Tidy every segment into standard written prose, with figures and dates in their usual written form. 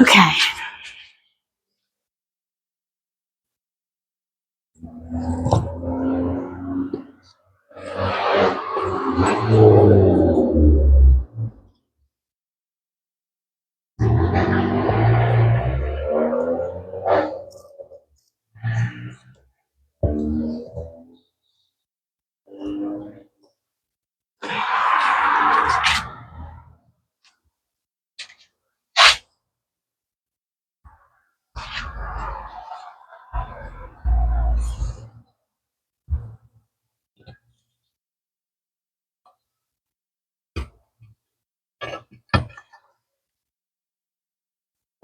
Okay.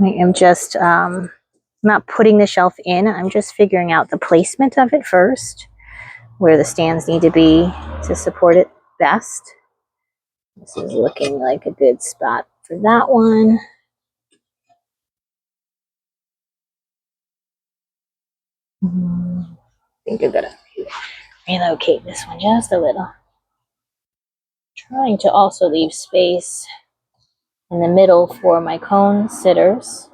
I am just not putting the shelf in. I'm just figuring out the placement of it first, where the stands need to be to support it best. This is looking like a good spot for that one. I think I'm gonna relocate this one just a little. Trying to also leave space in the middle for my cone sitters.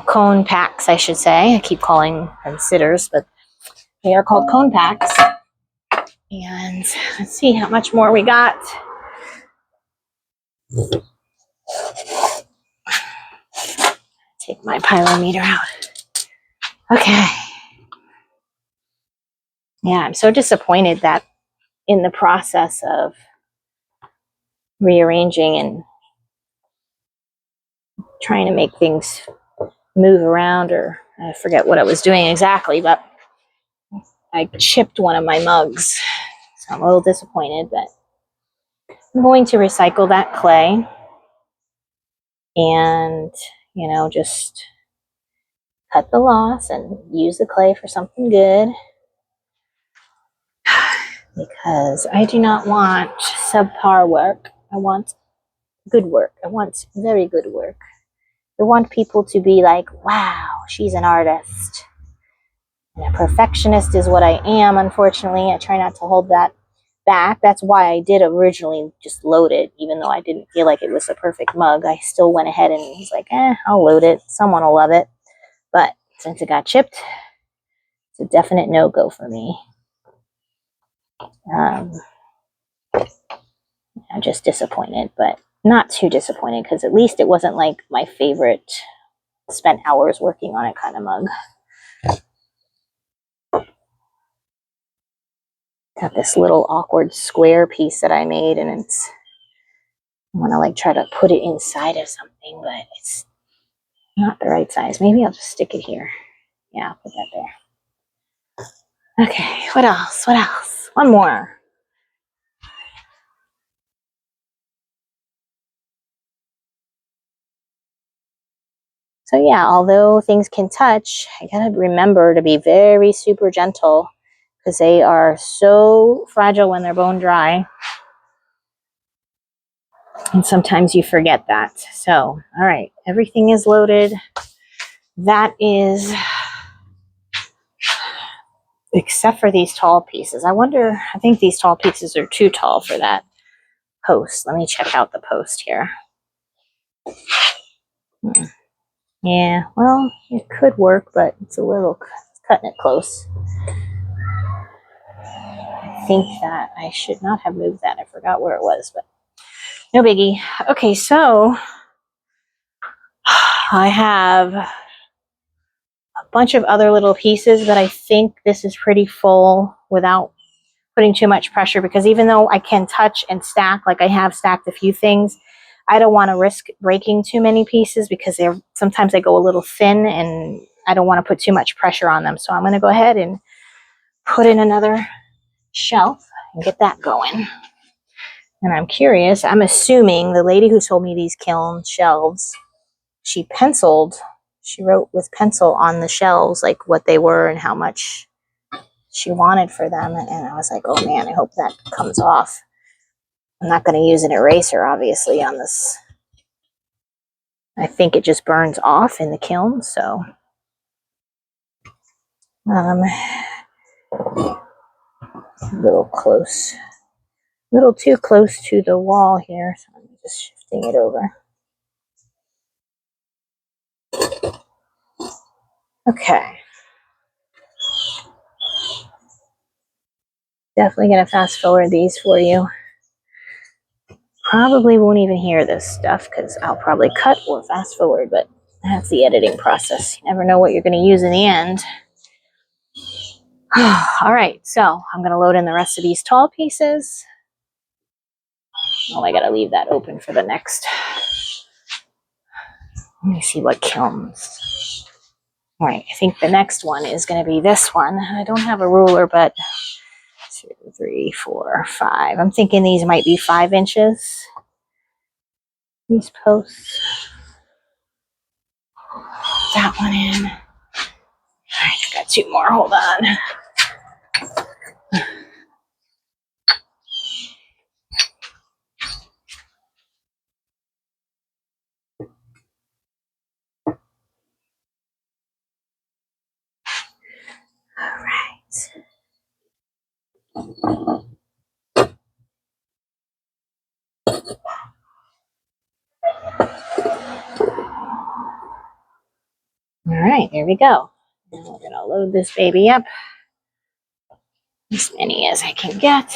Cone packs, I should say. I keep calling them sitters, but they are called cone packs. And let's see how much more we got. Take my pyrometer out. Okay. Yeah, I'm so disappointed that in the process of rearranging and trying to make things move around, or I forget what I was doing exactly, but I chipped one of my mugs. So I'm a little disappointed, but I'm going to recycle that clay and, you know, just cut the loss and use the clay for something good. Because I do not want subpar work. I want good work. I want very good work. I want people to be like, wow, she's an artist. And a perfectionist is what I am, unfortunately. I try not to hold that back. That's why I did originally just load it, even though I didn't feel like it was a perfect mug. I still went ahead and was like, I'll load it. Someone will love it. But since it got chipped, it's a definite no-go for me. I'm just disappointed, but not too disappointed, because at least it wasn't like my favorite spent hours working on it kind of mug. Got this little awkward square piece that I made, and it's, I want to like try to put it inside of something, but it's not the right size. Maybe I'll just stick it here. Yeah, I'll put that there. Okay, what else? What else? One more. So yeah, although things can touch, I gotta remember to be very super gentle, because they are so fragile when they're bone dry. And sometimes you forget that. So, all right, everything is loaded. That is, except for these tall pieces. I wonder, I think these tall pieces are too tall for that post. Let me check out the post here. Yeah, well, it could work, but it's a little, cutting it close. I think that I should not have moved that. I forgot where it was, but no biggie. Okay, so I have a bunch of other little pieces, but I think this is pretty full without putting too much pressure, because even though I can touch and stack, like I have stacked a few things, I don't want to risk breaking too many pieces, because sometimes they go a little thin and I don't want to put too much pressure on them. So I'm going to go ahead and put in another shelf and get that going. And I'm curious, I'm assuming the lady who sold me these kiln shelves, she wrote with pencil on the shelves like what they were and how much she wanted for them. And I was like, oh man, I hope that comes off. I'm not going to use an eraser, obviously, on this. I think it just burns off in the kiln, so. A little too close to the wall here, so I'm Just shifting it over. Okay. Definitely going to fast forward these for you. Probably won't even hear this stuff because I'll probably cut or fast forward, but that's the editing process. You never know what you're going to use in the end. All right, so I'm going to load in the rest of these tall pieces. Oh, I got to leave that open for the next. Let me see what kilns. All right, I think the next one is going to be this one. I don't have a ruler, but 2, 3, 4, 5. I'm thinking these might be 5 inches. These posts. That one in. All right, I've got 2 more. Hold on. All right. All right, there we go. Now we're going to load this baby up. As many as I can get.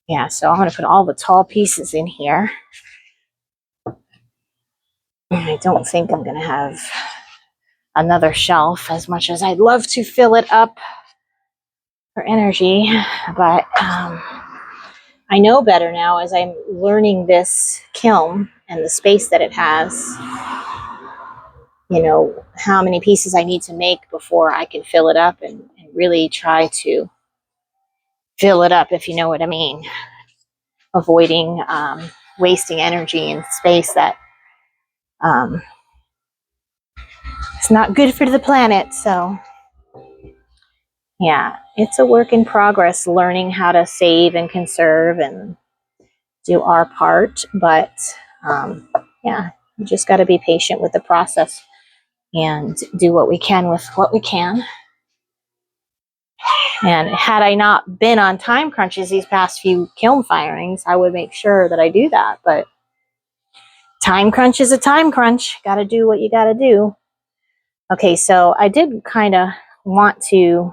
Yeah, so I'm going to put all the tall pieces in here. I don't think I'm going to have another shelf as much as I'd love to fill it up for energy, but I know better now as I'm learning this kiln and the space that it has, you know, how many pieces I need to make before I can fill it up and really try to fill it up, if you know what I mean, avoiding wasting energy and space that it's not good for the planet. So yeah, it's a work in progress, learning how to save and conserve and do our part. But yeah, you just got to be patient with the process and do what we can with what we can. And had I not been on time crunches these past few kiln firings, I would make sure that I do that. But time crunch is a time crunch. Got to do what you got to do. Okay, so I did kind of want to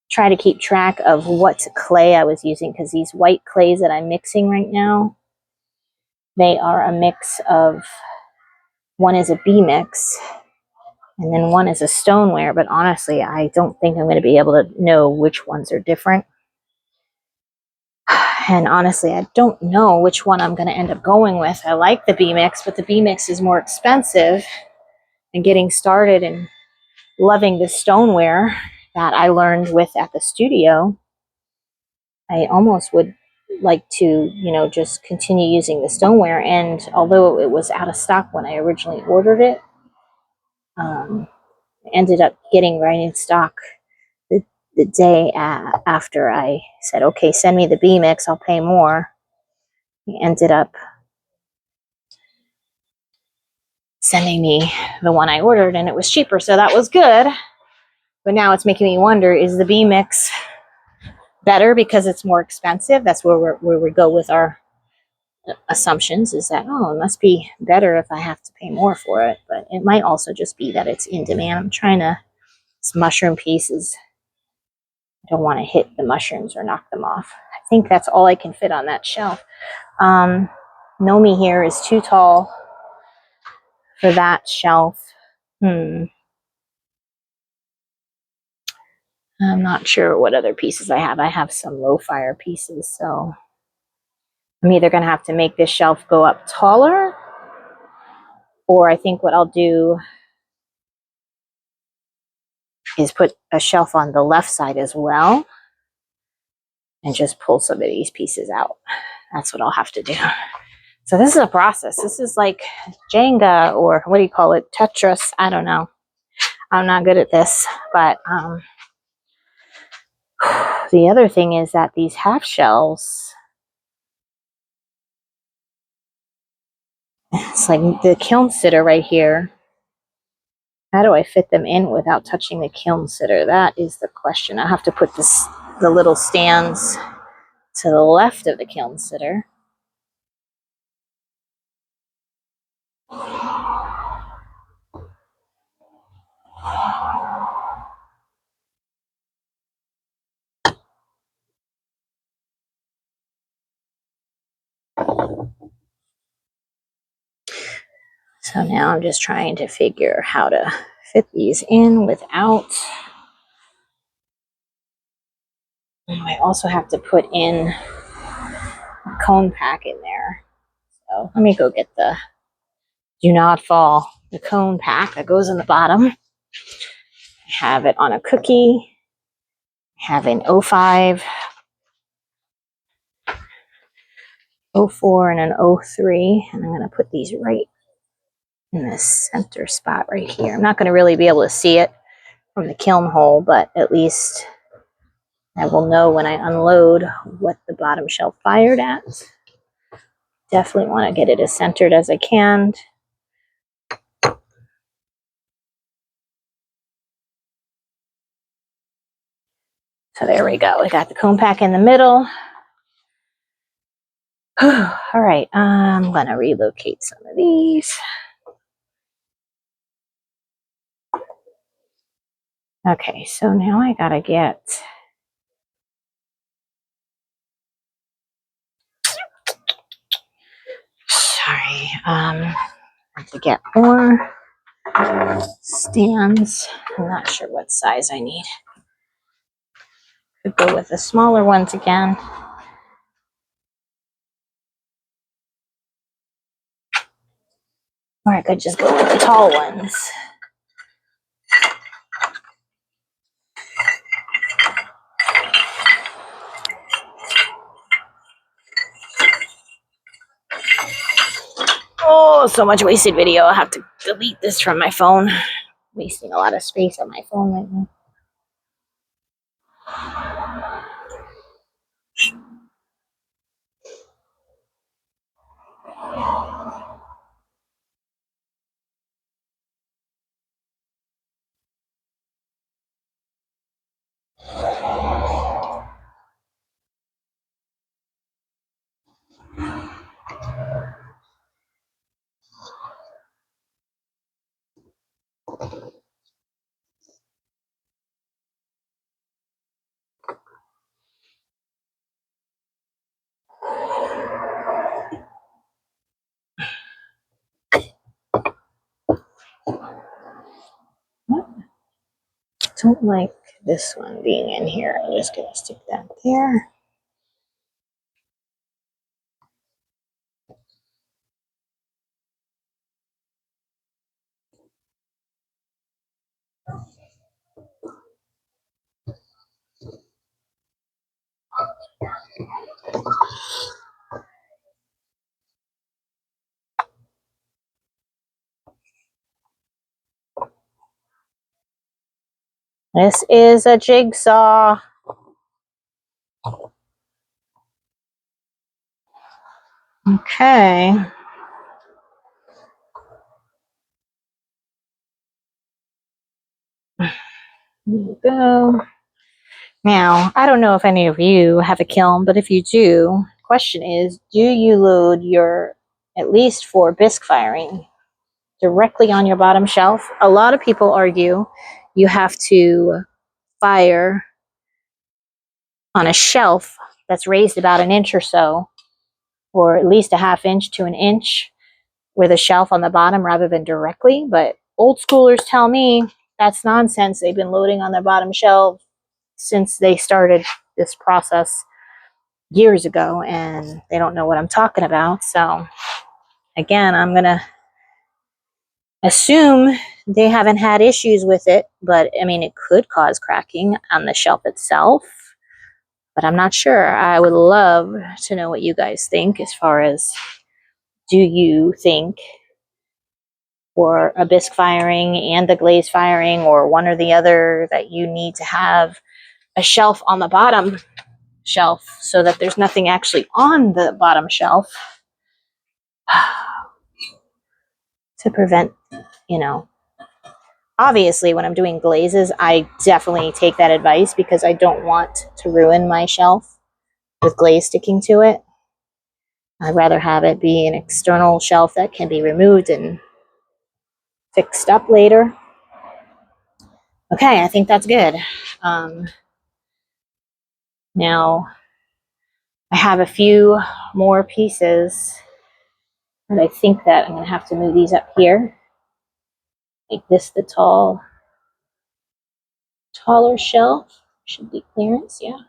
try to keep track of what clay I was using, because these white clays that I'm mixing right now, they are a mix of, one is a B mix and then one is a stoneware, but honestly I don't think I'm going to be able to know which ones are different. And honestly I don't know which one I'm going to end up going with. I like the B mix, but the B mix is more expensive, and getting started and loving the stoneware that I learned with at the studio, I almost would like to, you know, just continue using the stoneware. And although it was out of stock when I originally ordered it, I ended up getting right in stock the day after I said, okay, send me the B mix, I'll pay more. He ended up sending me the one I ordered, and it was cheaper, so that was good. But now it's making me wonder, is the B mix better because it's more expensive? That's where we go with our assumptions, is that, oh, it must be better if I have to pay more for it. But it might also just be that it's in demand. I'm trying to, this mushroom pieces, I don't want to hit the mushrooms or knock them off. I think that's all I can fit on that shelf. Nomi here is too tall for that shelf. I'm not sure what other pieces I have. I have some low fire pieces, so I'm either going to have to make this shelf go up taller, or I think what I'll do is put a shelf on the left side as well and just pull some of these pieces out. That's what I'll have to do. So this is a process. This is like Jenga, or what do you call it? Tetris. I don't know. I'm not good at this. But the other thing is that these half shells, it's like the kiln sitter right here. How do I fit them in without touching the kiln sitter? That is the question. I have to put the little stands to the left of the kiln sitter. So now I'm just trying to figure how to fit these in without. I also have to put in a cone pack in there. So let me go get the Do Not Fall, the cone pack that goes in the bottom. I have it on a cookie. I have an 05, 04, and an 03. And I'm going to put these right in this center spot right here. I'm not going to really be able to see it from the kiln hole, but at least I will know when I unload what the bottom shelf fired at. Definitely want to get it as centered as I can. So there we go. We got the cone pack in the middle. All right, I'm going to relocate some of these. Okay, so now I got to get... Sorry, I have to get more stands. I'm not sure what size I need. Could go with the smaller ones again. Or I could just go with the tall ones. Oh, so much wasted video. I'll have to delete this from my phone. Wasting a lot of space on my phone right now. Don't like this one being in here. I'm just going to stick that there. This is a jigsaw. Okay. Here we go. Now, I don't know if any of you have a kiln, but if you do, question is, do you load your, at least for bisque firing, directly on your bottom shelf? A lot of people argue you have to fire on a shelf that's raised about an inch or so, or at least a half inch to an inch with a shelf on the bottom rather than directly. But old schoolers tell me that's nonsense. They've been loading on their bottom shelf since they started this process years ago, and they don't know what I'm talking about. So again, I'm going to assume they haven't had issues with it, but I mean, it could cause cracking on the shelf itself, but I'm not sure. I would love to know what you guys think as far as, do you think for a bisque firing and the glaze firing, or one or the other, that you need to have a shelf on the bottom shelf so that there's nothing actually on the bottom shelf to prevent, you know, Obviously, when I'm doing glazes, I definitely take that advice because I don't want to ruin my shelf with glaze sticking to it. I'd rather have it be an external shelf that can be removed and fixed up later. Okay, I think that's good. Now, I have a few more pieces, and I think that I'm going to have to move these up here. Make this the taller shelf. Should be clearance, yeah.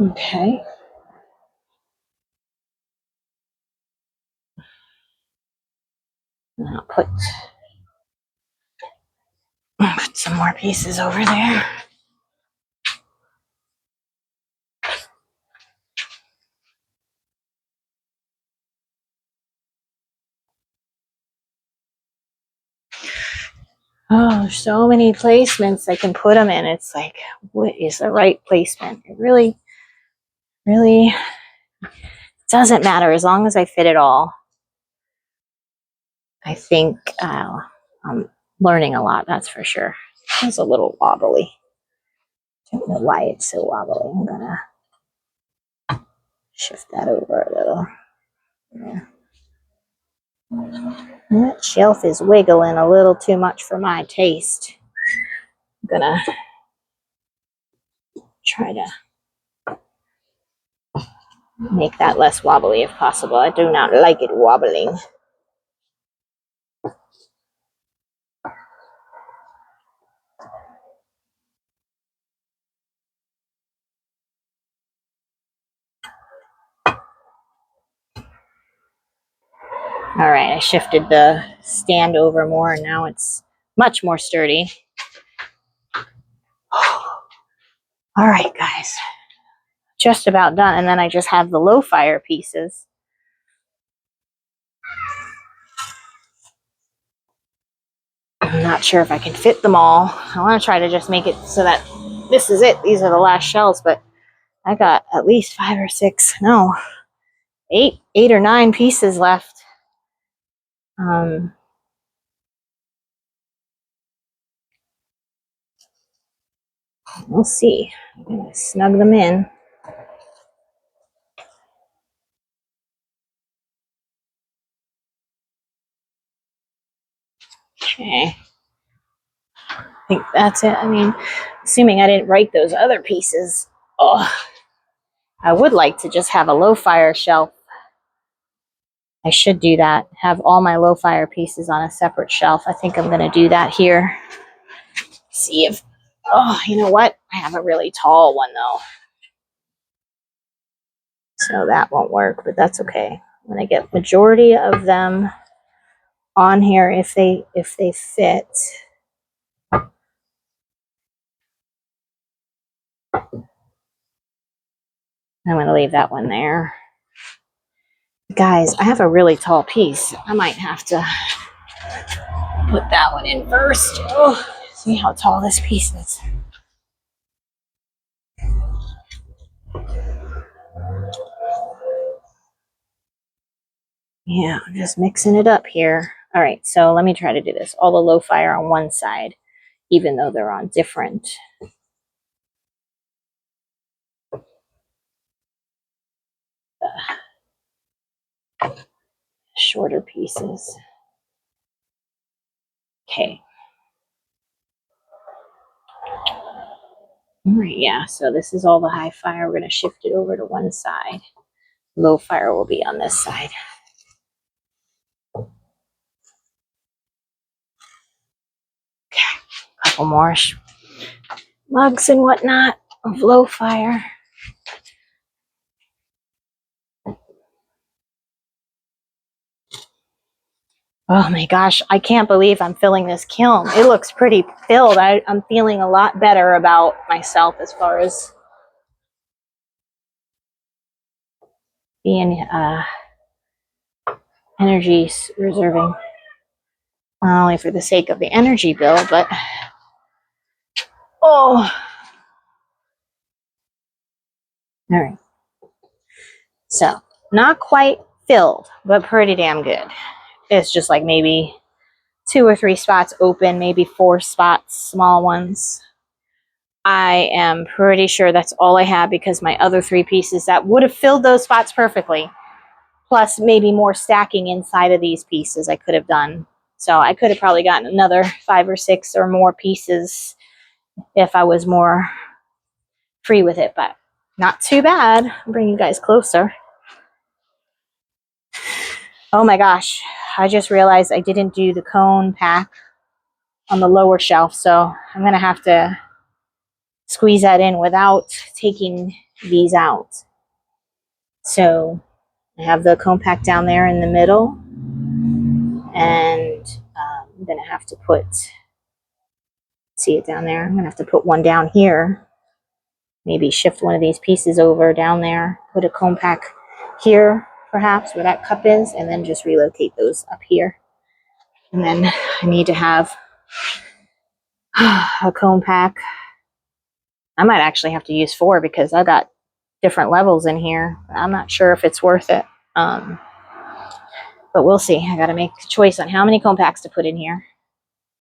Okay. And I'll put some more pieces over there. Oh, so many placements I can put them in. It's like, what is the right placement? It really, really doesn't matter as long as I fit it all. I think I'm learning a lot, that's for sure. It's a little wobbly. Don't know why it's so wobbly. I'm gonna shift that over a little. Yeah. That shelf is wiggling a little too much for my taste. I'm gonna try to make that less wobbly if possible. I do not like it wobbling. All right, I shifted the stand over more and now it's much more sturdy. All right, guys, just about done. And then I just have the low fire pieces. I'm not sure if I can fit them all. I want to try to just make it so that this is it. These are the last shells, but I got at least 5 or 6, no, 8 or 9 pieces left. We'll see. I'm going to snug them in. Okay. I think that's it. I mean, assuming I didn't write those other pieces. Oh, I would like to just have a low fire shelf. I should do that. Have all my low fire pieces on a separate shelf. I think I'm going to do that here. See if, oh, you know what? I have a really tall one though. So that won't work, but that's okay. I'm going to get majority of them on here if they fit. I'm going to leave that one there. Guys, I have a really tall piece. I might have to put that one in first. Oh, see how tall this piece is. Yeah, I'm just mixing it up here. All right, so let me try to do this. All the low fire on one side, even though they're on different. Shorter pieces. Okay. All right, yeah, so this is all the high fire. We're going to shift it over to one side. Low fire will be on this side. Okay, a couple more mugs and whatnot of low fire. Oh my gosh, I can't believe I'm filling this kiln. It looks pretty filled. I'm feeling a lot better about myself as far as being energy reserving. Not only for the sake of the energy bill, but oh. All right. So, not quite filled, but pretty damn good. It's just like maybe 2 or 3 spots open, maybe 4 spots, small ones. I am pretty sure that's all I have because my other 3 pieces that would have filled those spots perfectly, plus maybe more stacking inside of these pieces I could have done. So I could have probably gotten another 5 or 6 or more pieces if I was more free with it, but not too bad. I'll bring you guys closer. Oh my gosh, I just realized I didn't do the cone pack on the lower shelf, so I'm gonna have to squeeze that in without taking these out. So I have the cone pack down there in the middle, and I'm gonna have to put, see it down there, I'm gonna have to put one down here, maybe shift one of these pieces over down there, put a cone pack here perhaps where that cup is, and then just relocate those up here. And then I need to have a cone pack. I might actually have to use 4 because I got different levels in here. I'm not sure if it's worth it. But we'll see. I got to make a choice on how many cone packs to put in here.